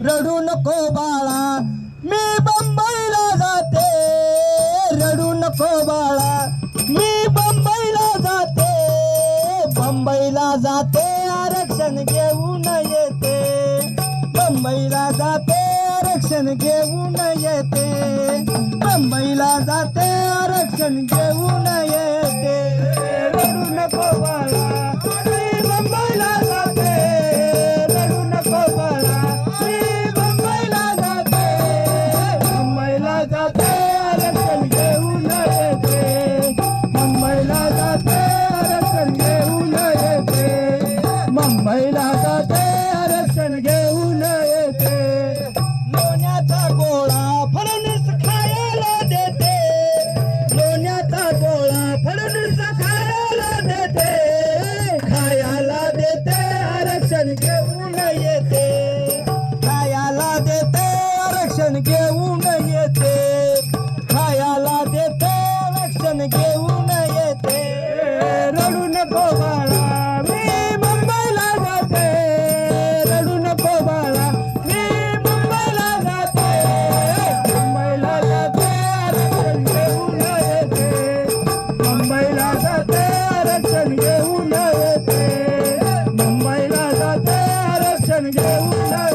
रडू नको बाळा मी बंबईला जाते, रडू नको बाळा मी बंबईला जाते, बंबईला जाते आरक्षण घेऊन येते, बंबईला जाते आरक्षण घेऊन येते, बंबईला जाते आरक्षण घेऊन येते, रडू नको बाळा मी बंबईला जाते, रडू नको बाळा मी बंबईला जाते, बंबईला जाते आरक्षण घेऊन येते, बंबईला जाते आरक्षण घेऊन येते, मुंबईला जाते आरक्षण घेऊन येते, लोण्याचा गोळा फडणवीस खायला देते, लोण्याचा गोळा फडणवीस खायला देते, खायला देते आरक्षण घेऊन येते, खायला देते आरक्षण घेऊन येते, खायला देते आरक्षण घेऊन येते, रडू नको बाळा मी मुंबईला जाते, रडू नको बाळा मी मुंबईला जाते, मुंबईला जाते आरक्षण घेऊन येते, मुंबईला जाते आरक्षण घेऊन येते, मुंबईला जाते आरक्षण घेऊन येते.